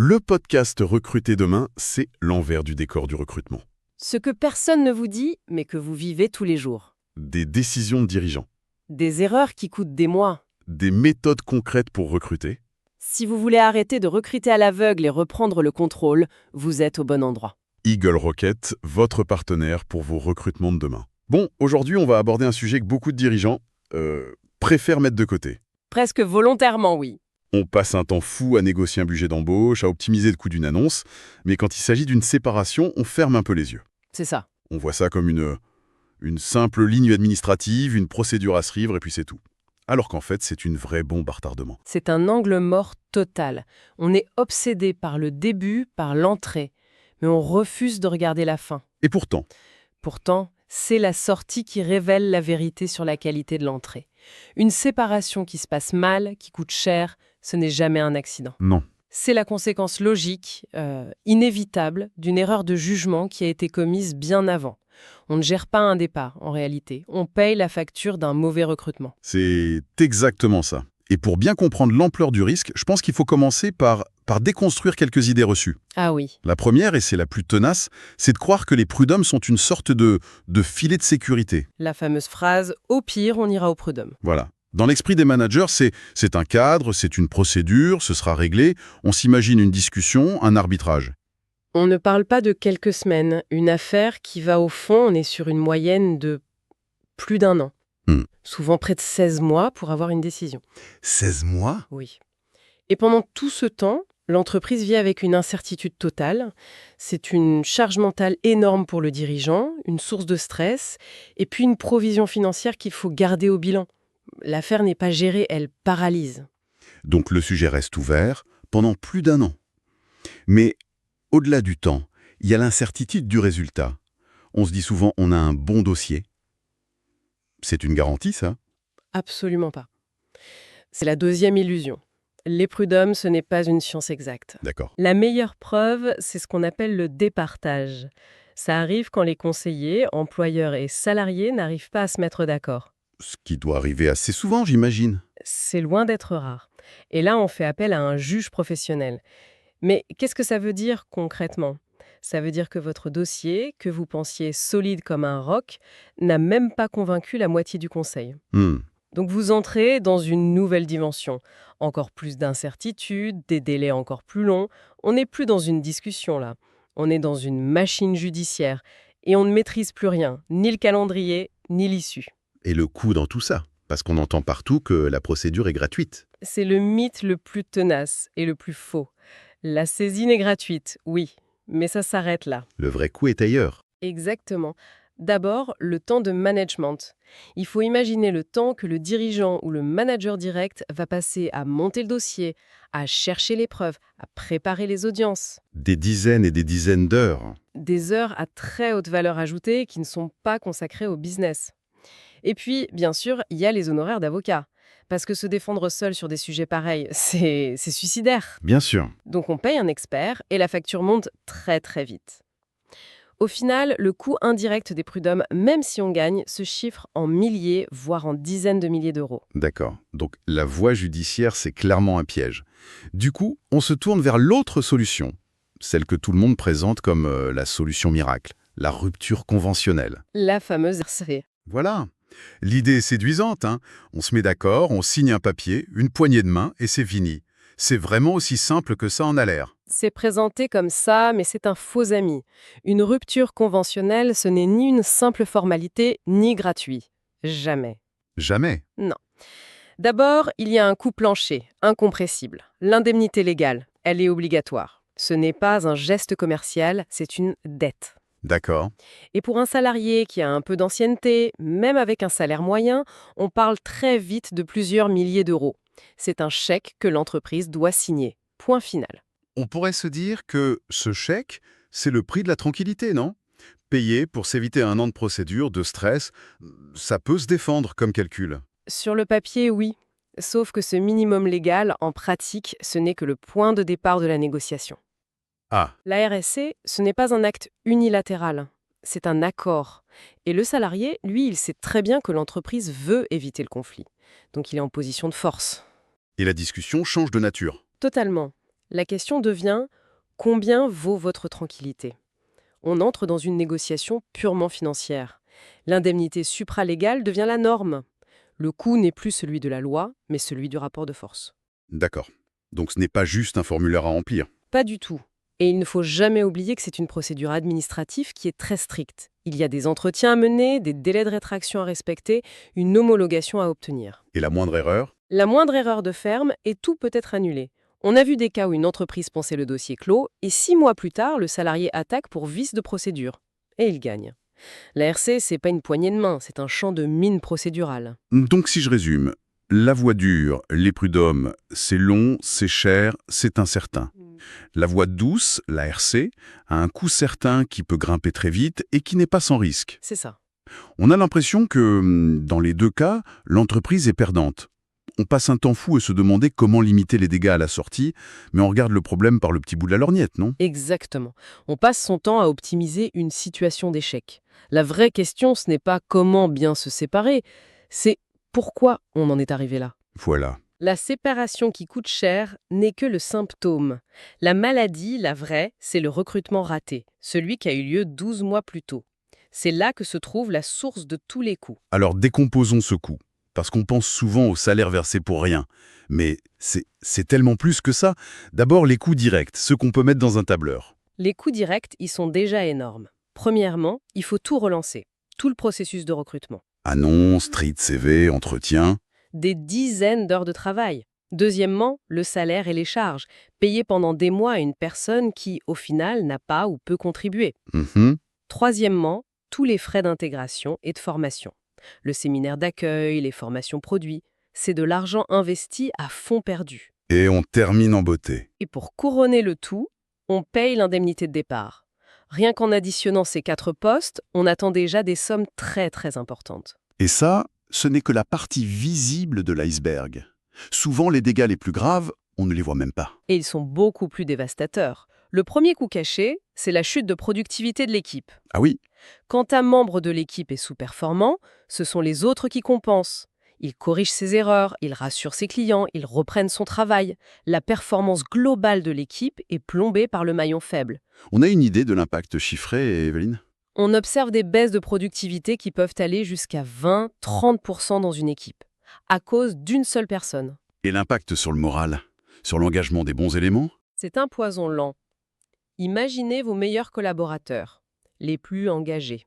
Le podcast Recruter demain, c'est l'envers du décor du recrutement. Ce que personne ne vous dit, mais que vous vivez tous les jours. Des décisions de dirigeants, Des erreurs qui coûtent des mois. des méthodes concrètes pour recruter. Si vous voulez arrêter de recruter à l'aveugle et reprendre le contrôle, vous êtes au bon endroit. Eagle Rocket, votre partenaire pour vos recrutements de demain. Bon, aujourd'hui, on va aborder un sujet que beaucoup de dirigeants préfèrent mettre de côté. Presque volontairement, oui. On passe un temps fou à négocier un budget d'embauche, à optimiser le coût d'une annonce, mais quand il s'agit d'une séparation, on ferme un peu les yeux. C'est ça. On voit ça comme une simple ligne administrative, une procédure à suivre, et puis c'est tout. Alors qu'en fait, c'est une vraie bombe à retardement. C'est un angle mort total. On est obsédé par le début, par l'entrée, mais on refuse de regarder la fin. Et pourtant, C'est la sortie qui révèle la vérité sur la qualité de l'entrée. Une séparation qui se passe mal, qui coûte cher, ce n'est jamais un accident. non. C'est la conséquence logique, inévitable, d'une erreur de jugement qui a été commise bien avant. On ne gère pas un départ, en réalité. On paye la facture d'un mauvais recrutement. C'est exactement ça. Et pour bien comprendre l'ampleur du risque, je pense qu'il faut commencer par déconstruire quelques idées reçues. Ah oui, La première, et c'est la plus tenace, c'est de croire que les prud'hommes sont une sorte de filet de sécurité. la fameuse phrase « au pire, on ira au prud'homme Voilà. Dans l'esprit des managers, c'est un cadre, c'est une procédure, ce sera réglé. On s'imagine une discussion, un arbitrage. ». On ne parle pas de quelques semaines. Une affaire qui va au fond, on est sur une moyenne de plus d'1 an. Souvent près de 16 mois pour avoir une décision. 16 mois? Oui. Et pendant tout ce temps, l'entreprise vit avec une incertitude totale. C'est une charge mentale énorme pour le dirigeant, une source de stress, et puis une provision financière qu'il faut garder au bilan. L'affaire n'est pas gérée, elle paralyse. Donc le sujet reste ouvert pendant plus d'1 an. Mais au-delà du temps, il y a l'incertitude du résultat. On se dit souvent on a un bon dossier. C'est une garantie, ça? Absolument pas. C'est la deuxième illusion. Les prud'hommes, ce n'est pas une science exacte. D'accord. La meilleure preuve, c'est ce qu'on appelle le départage. Ça arrive quand les conseillers, employeurs et salariés n'arrivent pas à se mettre d'accord. Ce qui doit arriver assez souvent, j'imagine. C'est loin d'être rare. Et là, on fait appel à un juge professionnel. Mais qu'est-ce que ça veut dire concrètement ? Ça veut dire que votre dossier, que vous pensiez solide comme un roc, n'a même pas convaincu la moitié du conseil. Donc vous entrez dans une nouvelle dimension. Encore plus d'incertitudes, des délais encore plus longs. On n'est plus dans une discussion là. On est dans une machine judiciaire. Et on ne maîtrise plus rien, ni le calendrier, ni l'issue. Et le coût dans tout ça? Parce qu'on entend partout que la procédure est gratuite. C'est le mythe le plus tenace et le plus faux. La saisine est gratuite, oui, mais ça s'arrête là. Le vrai coût est ailleurs. Exactement. D'abord, le temps de management. Il faut imaginer le temps que le dirigeant ou le manager direct va passer à monter le dossier, à chercher les preuves, à préparer les audiences. Des dizaines et des dizaines d'heures. Des heures à très haute valeur ajoutée qui ne sont pas consacrées au business. Et puis, bien sûr, il y a les honoraires d'avocat. Parce que se défendre seul sur des sujets pareils, c'est suicidaire. Bien sûr. Donc on paye un expert et la facture monte très très vite. Au final, le coût indirect des prud'hommes, même si on gagne, se chiffre en milliers, voire en dizaines de milliers d'euros. D'accord. Donc la voie judiciaire, c'est clairement un piège. Du coup, on se tourne vers l'autre solution, celle que tout le monde présente comme la solution miracle, la rupture conventionnelle. La fameuse RCE. Voilà. L'idée est séduisante, hein. On se met d'accord, on signe un papier, une poignée de main, et c'est fini. C'est vraiment aussi simple que ça en a l'air. C'est présenté comme ça, mais c'est un faux ami. Une rupture conventionnelle, ce n'est ni une simple formalité, ni gratuit. Jamais. Jamais. Non. D'abord, il y a un coût plancher, incompressible. L'indemnité légale, elle est obligatoire. Ce n'est pas un geste commercial, c'est une dette. D'accord. Et pour un salarié qui a un peu d'ancienneté, même avec un salaire moyen, on parle très vite de plusieurs milliers d'euros. C'est un chèque que l'entreprise doit signer. Point final. On pourrait se dire que ce chèque, c'est le prix de la tranquillité, non? Payer pour s'éviter 1 an de procédure, de stress, ça peut se défendre comme calcul. Sur le papier, oui. Sauf que ce minimum légal, en pratique, ce n'est que le point de départ de la négociation. Ah, La RSC, ce n'est pas un acte unilatéral, c'est un accord. Et le salarié, lui, il sait très bien que l'entreprise veut éviter le conflit. Donc il est en position de force. et la discussion change de nature. Totalement. La question devient: combien vaut votre tranquillité? On entre dans une négociation purement financière. L'indemnité supralégale devient la norme. Le coût n'est plus celui de la loi, mais celui du rapport de force. D'accord. Donc ce n'est pas juste un formulaire à remplir. Pas du tout. Et il ne faut jamais oublier que c'est une procédure administrative qui est très stricte. Il y a des entretiens à mener, des délais de rétraction à respecter, une homologation à obtenir. Et la moindre erreur? La moindre erreur de ferme et tout peut être annulé. On a vu des cas où une entreprise pensait le dossier clos et 6 mois plus tard, le salarié attaque pour vice de procédure. Et il gagne. La RC, c'est pas une poignée de main, c'est un champ de mine procédurale. Donc si je résume, la voie dure, les prud'hommes, c'est long, c'est cher, c'est incertain. La voie douce, la RC, a un coût certain qui peut grimper très vite et qui n'est pas sans risque. C'est ça. On a l'impression que, dans les deux cas, l'entreprise est perdante. On passe un temps fou à se demander comment limiter les dégâts à la sortie, mais on regarde le problème par le petit bout de la lorgnette, non? Exactement. On passe son temps à optimiser une situation d'échec. La vraie question, ce n'est pas comment bien se séparer, c'est pourquoi on en est arrivé là. Voilà. La séparation qui coûte cher n'est que le symptôme. La maladie, la vraie, c'est le recrutement raté, celui qui a eu lieu 12 mois plus tôt. C'est là que se trouve la source de tous les coûts. Alors décomposons ce coût, parce qu'on pense souvent au salaire versé pour rien. Mais c'est tellement plus que ça. D'abord, les coûts directs, ceux qu'on peut mettre dans un tableur. Les coûts directs, ils sont déjà énormes. Premièrement, il faut tout relancer, tout le processus de recrutement. Annonce, tri de CV, entretien. Des dizaines d'heures de travail. Deuxièmement, le salaire et les charges, payés pendant des mois à une personne qui, au final, n'a pas ou peu contribué. Troisièmement, tous les frais d'intégration et de formation. Le séminaire d'accueil, les formations produits, c'est de l'argent investi à fond perdu. Et on termine en beauté. Et pour couronner le tout, on paye l'indemnité de départ. Rien qu'en additionnant ces 4 postes, on attend déjà des sommes très très importantes. Et ça, ce n'est que la partie visible de l'iceberg. Souvent, les dégâts les plus graves, on ne les voit même pas. Et ils sont beaucoup plus dévastateurs. Le premier coup caché, c'est la chute de productivité de l'équipe. Ah oui, Quand un membre de l'équipe est sous-performant, ce sont les autres qui compensent. Ils corrigent ses erreurs, ils rassurent ses clients, ils reprennent son travail. La performance globale de l'équipe est plombée par le maillon faible. on a une idée de l'impact chiffré, Evelyne? On observe des baisses de productivité qui peuvent aller jusqu'à 20-30% dans une équipe, à cause d'une seule personne. Et l'impact sur le moral? Sur l'engagement des bons éléments? C'est un poison lent. Imaginez vos meilleurs collaborateurs, les plus engagés.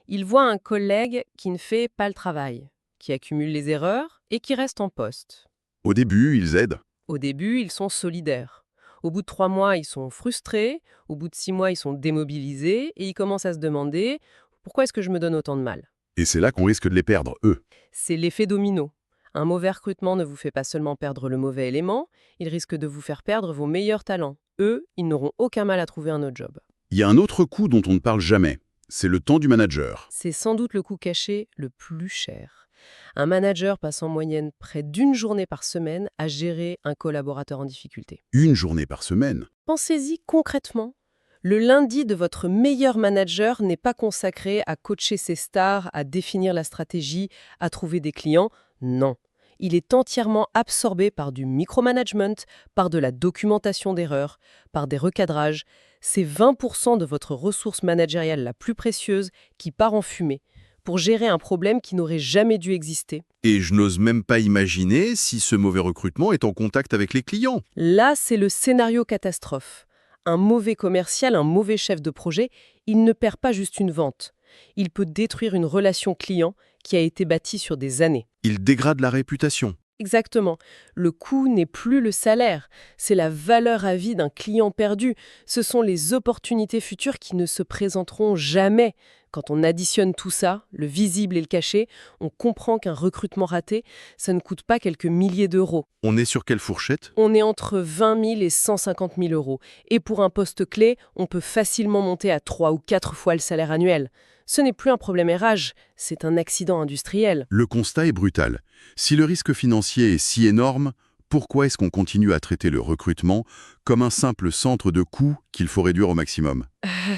Ils voient un collègue qui ne fait pas le travail, qui accumule les erreurs et qui reste en poste. Au début, ils aident. Au début, ils sont solidaires. Au bout de 3 mois, ils sont frustrés. Au bout de 6 mois, ils sont démobilisés et ils commencent à se demander « Pourquoi est-ce que je me donne autant de mal ?» Et c'est là qu'on risque de les perdre, eux. C'est l'effet domino. Un mauvais recrutement ne vous fait pas seulement perdre le mauvais élément, il risque de vous faire perdre vos meilleurs talents. Eux, ils n'auront aucun mal à trouver un autre job. Il y a un autre coût dont on ne parle jamais. C'est le temps du manager. C'est sans doute le coût caché le plus cher. Un manager passe en moyenne près d'1 journée par semaine à gérer un collaborateur en difficulté. Une journée par semaine. Pensez-y concrètement. Le lundi de votre meilleur manager n'est pas consacré à coacher ses stars, à définir la stratégie, à trouver des clients. Non. Il est entièrement absorbé par du micromanagement, par de la documentation d'erreurs, par des recadrages. C'est 20% de votre ressource managériale la plus précieuse qui part en fumée pour gérer un problème qui n'aurait jamais dû exister. Et je n'ose même pas imaginer si ce mauvais recrutement est en contact avec les clients. Là, c'est le scénario catastrophe. Un mauvais commercial, un mauvais chef de projet, il ne perd pas juste une vente. Il peut détruire une relation client qui a été bâtie sur des années. Il dégrade la réputation. Exactement. Le coût n'est plus le salaire, c'est la valeur à vie d'un client perdu. Ce sont les opportunités futures qui ne se présenteront jamais. Quand on additionne tout ça, le visible et le caché, on comprend qu'un recrutement raté, ça ne coûte pas quelques milliers d'euros. On est sur quelle fourchette? On est entre 20 000 et 150 000 euros. Et pour un poste clé, on peut facilement monter à 3 ou 4 fois le salaire annuel. Ce n'est plus un problème RH, c'est un accident industriel. Le constat est brutal. Si le risque financier est si énorme, pourquoi est-ce qu'on continue à traiter le recrutement comme un simple centre de coûts qu'il faut réduire au maximum?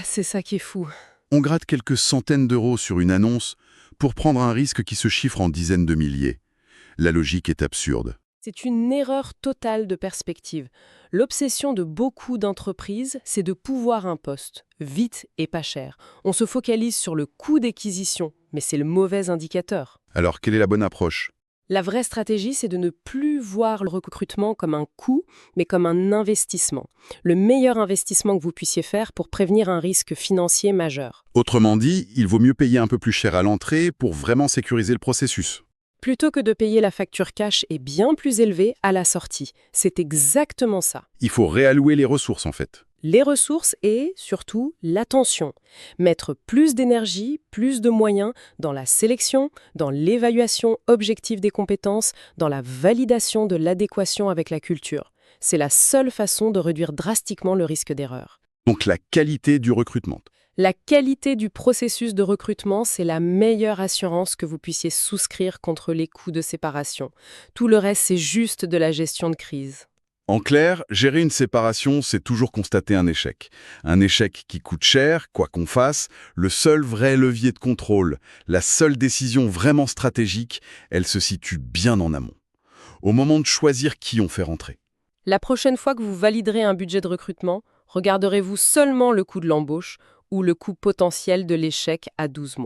C'est ça qui est fou. On gratte quelques centaines d'euros sur une annonce pour prendre un risque qui se chiffre en dizaines de milliers. La logique est absurde. C'est une erreur totale de perspective. L'obsession de beaucoup d'entreprises, c'est de pouvoir un poste, vite et pas cher. On se focalise sur le coût d'acquisition, mais c'est le mauvais indicateur. Alors, quelle est la bonne approche? La vraie stratégie, c'est de ne plus voir le recrutement comme un coût, mais comme un investissement. Le meilleur investissement que vous puissiez faire pour prévenir un risque financier majeur. Autrement dit, il vaut mieux payer un peu plus cher à l'entrée pour vraiment sécuriser le processus. Plutôt que de payer la facture cash et bien plus élevée à la sortie. C'est exactement ça. Il faut réallouer les ressources, en fait. Les ressources et, surtout, l'attention. Mettre plus d'énergie, plus de moyens dans la sélection, dans l'évaluation objective des compétences, dans la validation de l'adéquation avec la culture. C'est la seule façon de réduire drastiquement le risque d'erreur. Donc la qualité du recrutement. La qualité du processus de recrutement, c'est la meilleure assurance que vous puissiez souscrire contre les coûts de séparation. Tout le reste, c'est juste de la gestion de crise. En clair, gérer une séparation, c'est toujours constater un échec. Un échec qui coûte cher, quoi qu'on fasse, le seul vrai levier de contrôle, la seule décision vraiment stratégique, elle se situe bien en amont. Au moment de choisir qui on fait rentrer. La prochaine fois que vous validerez un budget de recrutement, regarderez-vous seulement le coût de l'embauche ou le coût potentiel de l'échec à 12 mois.